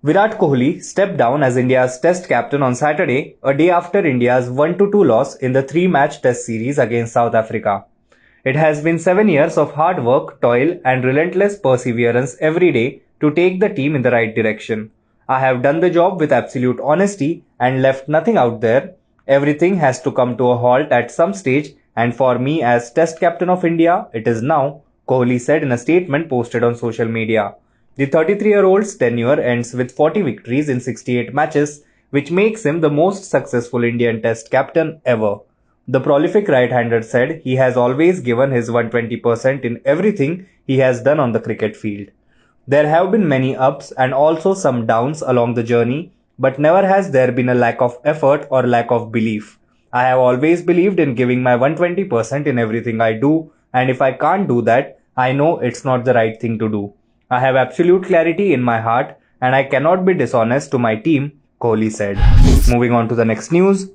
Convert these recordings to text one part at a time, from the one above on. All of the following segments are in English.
Virat Kohli stepped down as India's Test captain on Saturday, a day after India's 1-2 loss in the three-match Test series against South Africa. It has been 7 years of hard work, toil, and relentless perseverance every day to take the team in the right direction. I have done the job with absolute honesty and left nothing out there. Everything has to come to a halt at some stage, and for me as Test captain of India, it is now, Kohli said in a statement posted on social media. The 33-year-old's tenure ends with 40 victories in 68 matches, which makes him the most successful Indian Test captain ever. The prolific right-hander said he has always given his 120% in everything he has done on the cricket field. There have been many ups and also some downs along the journey, but never has there been a lack of effort or lack of belief. I have always believed in giving my 120% in everything I do, and if I can't do that, I know it's not the right thing to do. I have absolute clarity in my heart and I cannot be dishonest to my team, Kohli said. Moving on to the next news.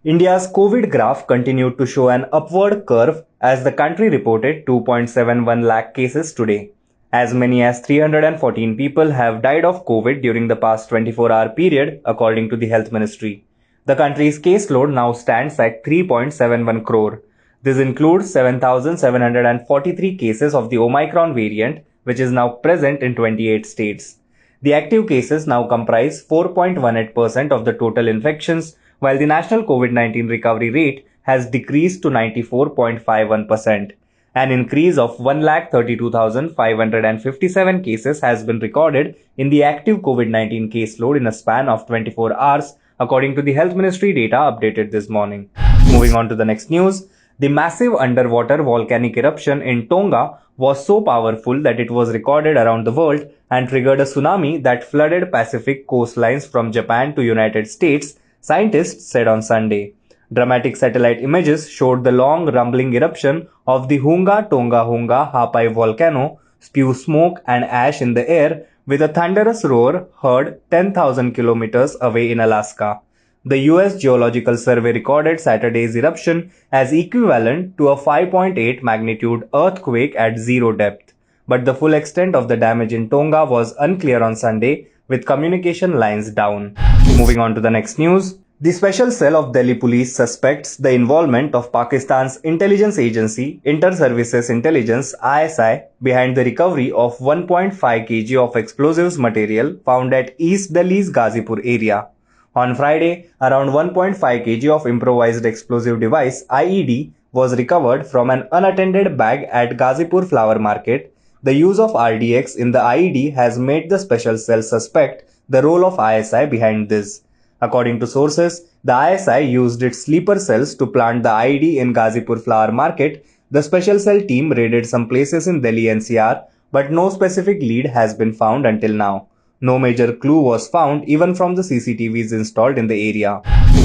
India's COVID graph continued to show an upward curve as the country reported 2.71 lakh cases today. As many as 314 people have died of COVID during the past 24-hour period, according to the Health Ministry. The country's caseload now stands at 3.71 crore. This includes 7,743 cases of the Omicron variant, which is now present in 28 states. The active cases now comprise 4.18% of the total infections, while the national COVID-19 recovery rate has decreased to 94.51%. An increase of 1,32,557 cases has been recorded in the active COVID-19 caseload in a span of 24 hours, according to the Health Ministry data updated this morning. Moving on to the next news. The massive underwater volcanic eruption in Tonga was so powerful that it was recorded around the world and triggered a tsunami that flooded Pacific coastlines from Japan to United States, scientists said on Sunday. Dramatic satellite images showed the long rumbling eruption of the Hunga Tonga Hunga Hapai volcano spew smoke and ash in the air with a thunderous roar heard 10,000 kilometers away in Alaska. The US Geological Survey recorded Saturday's eruption as equivalent to a 5.8 magnitude earthquake at zero depth. But the full extent of the damage in Tonga was unclear on Sunday, with communication lines down. Moving on to the next news. The Special Cell of Delhi Police suspects the involvement of Pakistan's intelligence agency, Inter-Services Intelligence (ISI), behind the recovery of 1.5 kg of explosives material found at East Delhi's Ghazipur area. On Friday, around 1.5 kg of improvised explosive device (IED) was recovered from an unattended bag at Ghazipur Flower Market. The use of RDX in the IED has made the Special Cell suspect the role of ISI behind this. According to sources, the ISI used its sleeper cells to plant the IED in Ghazipur Flower Market. The Special Cell team raided some places in Delhi NCR, but no specific lead has been found until now. No major clue was found even from the CCTVs installed in the area.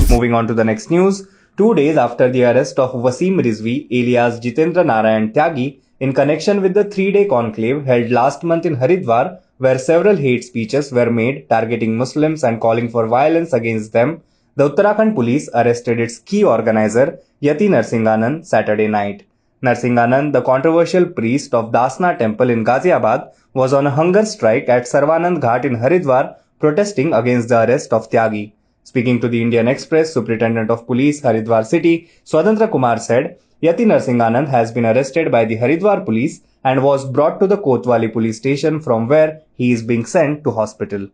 Moving on to the next news. 2 days after the arrest of Wasim Rizvi alias Jitendra Narayan Tyagi in connection with the 3-day conclave held last month in Haridwar, where several hate speeches were made targeting Muslims and calling for violence against them, the Uttarakhand police arrested its key organizer, Yati Narsinganand, Saturday night. Narsinganand, the controversial priest of Dasna temple in Ghaziabad, was on a hunger strike at Sarvanand Ghat in Haridwar, protesting against the arrest of Tyagi. Speaking to the Indian Express, Superintendent of Police, Haridwar City, Swatantra Kumar said, Yati Narsinganand has been arrested by the Haridwar police and was brought to the Kotwali police station from where he is being sent to hospital.